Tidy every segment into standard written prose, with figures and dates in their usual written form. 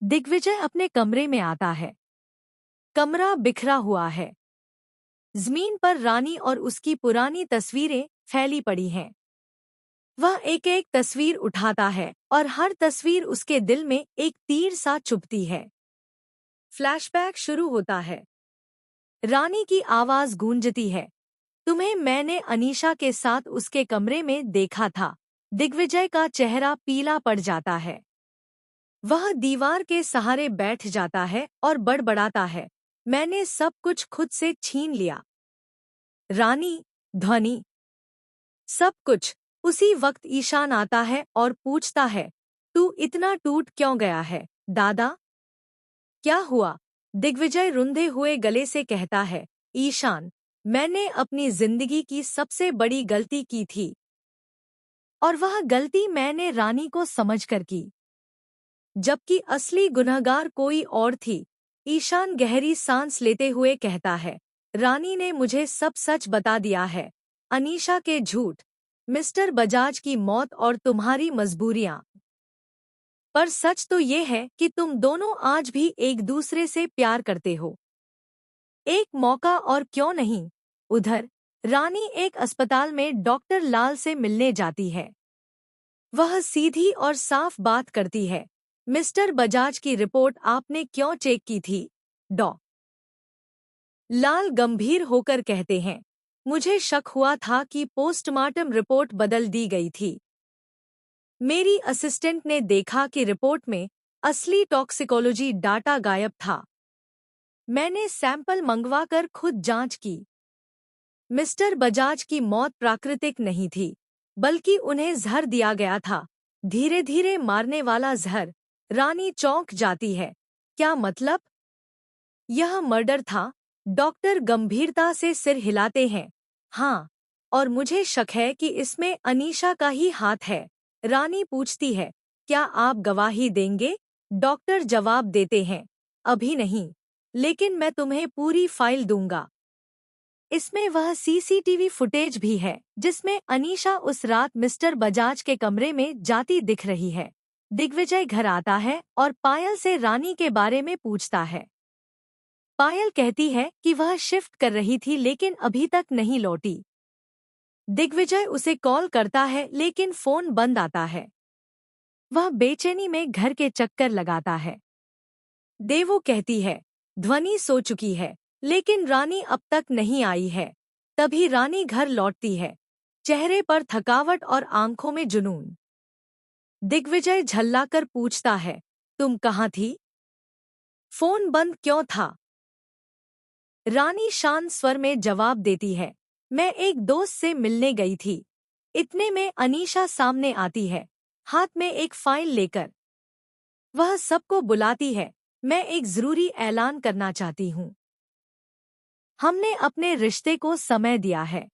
दिग्विजय अपने कमरे में आता है। कमरा बिखरा हुआ है। जमीन पर रानी और उसकी पुरानी तस्वीरें फैली पड़ी हैं। वह एक एक तस्वीर उठाता है और हर तस्वीर उसके दिल में एक तीर सा चुभती है। फ्लैशबैक शुरू होता है। रानी की आवाज गूंजती है। तुम्हें मैंने अनीशा के साथ उसके कमरे में देखा था। दिग्विजय का चेहरा पीला पड़ जाता है। वह दीवार के सहारे बैठ जाता है और बड़बड़ाता है, मैंने सब कुछ खुद से छीन लिया। रानी, ध्वनि, सब कुछ। उसी वक्त ईशान आता है और पूछता है, तू इतना टूट क्यों गया है, दादा? क्या हुआ? दिग्विजय रुंधे हुए गले से कहता है, ईशान, मैंने अपनी जिंदगी की सबसे बड़ी गलती की थी। और वह गलती मैंने रानी को समझकर की, जबकि असली गुनहगार कोई और थी। ईशान गहरी सांस लेते हुए कहता है, रानी ने मुझे सब सच बता दिया है। अनीशा के झूठ, मिस्टर बजाज की मौत और तुम्हारी मजबूरियां। पर सच तो ये है कि तुम दोनों आज भी एक दूसरे से प्यार करते हो। एक मौका और क्यों नहीं? उधर रानी एक अस्पताल में डॉक्टर लाल से मिलने जाती है। वह सीधी और साफ बात करती है, मिस्टर बजाज की रिपोर्ट आपने क्यों चेक की थी? डॉ. लाल गंभीर होकर कहते हैं, मुझे शक हुआ था कि पोस्टमार्टम रिपोर्ट बदल दी गई थी। मेरी असिस्टेंट ने देखा कि रिपोर्ट में असली टॉक्सिकोलॉजी डाटा गायब था। मैंने सैंपल मंगवाकर खुद जांच की। मिस्टर बजाज की मौत प्राकृतिक नहीं थी, बल्कि उन्हें जहर दिया गया था, धीरे धीरे मारने वाला जहर। रानी चौंक जाती है, क्या मतलब? यह मर्डर था। डॉक्टर गंभीरता से सिर हिलाते हैं। हाँ, और मुझे शक है कि इसमें अनीशा का ही हाथ है। रानी पूछती है, क्या आप गवाही देंगे? डॉक्टर जवाब देते हैं, अभी नहीं, लेकिन मैं तुम्हें पूरी फाइल दूंगा। इसमें वह सीसीटीवी फुटेज भी है जिसमें अनीशा उस रात मिस्टर बजाज के कमरे में जाती दिख रही है। दिग्विजय घर आता है और पायल से रानी के बारे में पूछता है। पायल कहती है कि वह शिफ्ट कर रही थी लेकिन अभी तक नहीं लौटी। दिग्विजय उसे कॉल करता है लेकिन फोन बंद आता है। वह बेचैनी में घर के चक्कर लगाता है। देवो कहती है, ध्वनि सो चुकी है, लेकिन रानी अब तक नहीं आई है। तभी रानी घर लौटती है, चेहरे पर थकावट और आंखों में जुनून। दिग्विजय झल्लाकर पूछता है, तुम कहाँ थी? फोन बंद क्यों था? रानी शांत स्वर में जवाब देती है, मैं एक दोस्त से मिलने गई थी। इतने में अनीशा सामने आती है, हाथ में एक फाइल लेकर। वह सबको बुलाती है, मैं एक जरूरी ऐलान करना चाहती हूँ। हमने अपने रिश्ते को समय दिया है।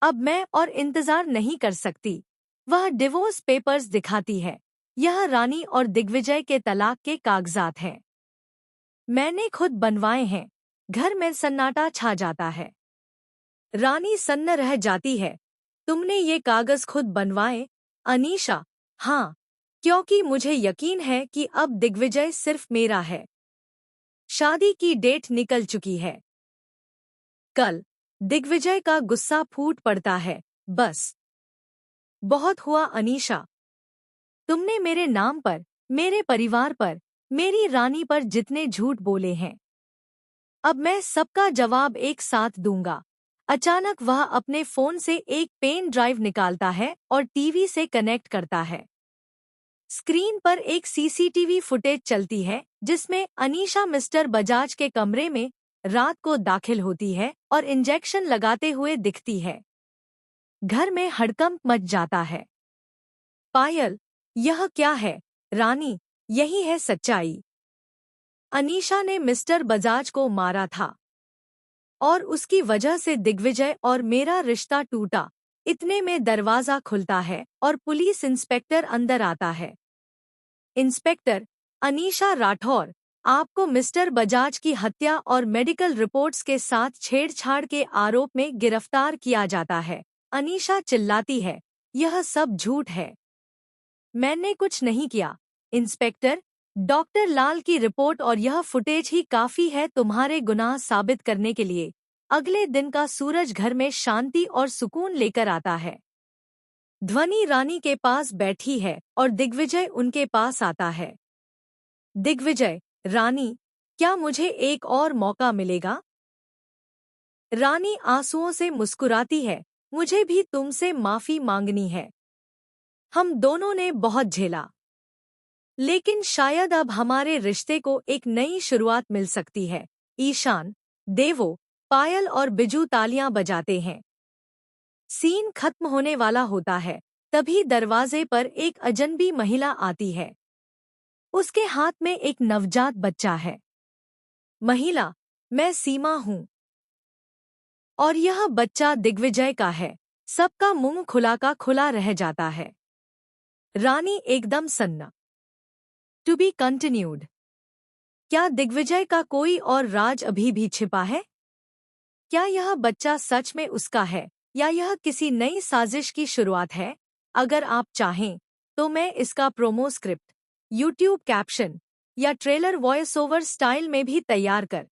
अब मैं और इंतजार नहीं कर सकती। वह डिवोर्स पेपर्स दिखाती है। यह रानी और दिग्विजय के तलाक के कागजात हैं। मैंने खुद बनवाए हैं। घर में सन्नाटा छा जाता है। रानी सन्न रह जाती है, तुमने ये कागज खुद बनवाए? अनीशा, हाँ, क्योंकि मुझे यकीन है कि अब दिग्विजय सिर्फ मेरा है। शादी की डेट निकल चुकी है। कल दिग्विजय का गुस्सा फूट पड़ता है, बस बहुत हुआ अनीशा। तुमने मेरे नाम पर, मेरे परिवार पर, मेरी रानी पर जितने झूठ बोले हैं, अब मैं सबका जवाब एक साथ दूंगा। अचानक वह अपने फोन से एक पेन ड्राइव निकालता है और टीवी से कनेक्ट करता है। स्क्रीन पर एक सीसीटीवी फुटेज चलती है जिसमें अनीशा मिस्टर बजाज के कमरे में रात को दाखिल होती है और इंजेक्शन लगाते हुए दिखती है। घर में हड़कंप मच जाता है। पायल, यह क्या है? रानी, यही है सच्चाई। अनीशा ने मिस्टर बजाज को मारा था और उसकी वजह से दिग्विजय और मेरा रिश्ता टूटा। इतने में दरवाजा खुलता है और पुलिस इंस्पेक्टर अंदर आता है। इंस्पेक्टर, अनीशा राठौर, आपको मिस्टर बजाज की हत्या और मेडिकल रिपोर्ट्स के साथ छेड़छाड़ के आरोप में गिरफ्तार किया जाता है। अनीशा चिल्लाती है, यह सब झूठ है। मैंने कुछ नहीं किया। इंस्पेक्टर, डॉक्टर लाल की रिपोर्ट और यह फुटेज ही काफी है तुम्हारे गुनाह साबित करने के लिए। अगले दिन का सूरज घर में शांति और सुकून लेकर आता है। ध्वनि रानी के पास बैठी है और दिग्विजय उनके पास आता है। दिग्विजय, रानी, क्या मुझे एक और मौका मिलेगा? रानी आंसुओं से मुस्कुराती है, मुझे भी तुमसे माफी मांगनी है। हम दोनों ने बहुत झेला, लेकिन शायद अब हमारे रिश्ते को एक नई शुरुआत मिल सकती है। ईशान, देवो, पायल और बिजू तालियां बजाते हैं। सीन खत्म होने वाला होता है, तभी दरवाजे पर एक अजनबी महिला आती है। उसके हाथ में एक नवजात बच्चा है। महिला, मैं सीमा हूँ और यह बच्चा दिग्विजय का है। सबका मुंह खुला का खुला रह जाता है। रानी एकदम सन्ना। To be continued. क्या दिग्विजय का कोई और राज अभी भी छिपा है? क्या यह बच्चा सच में उसका है या यह किसी नई साजिश की शुरुआत है? अगर आप चाहें तो मैं इसका प्रोमो स्क्रिप्ट, यूट्यूब कैप्शन या ट्रेलर वॉइस ओवर स्टाइल में भी तैयार कर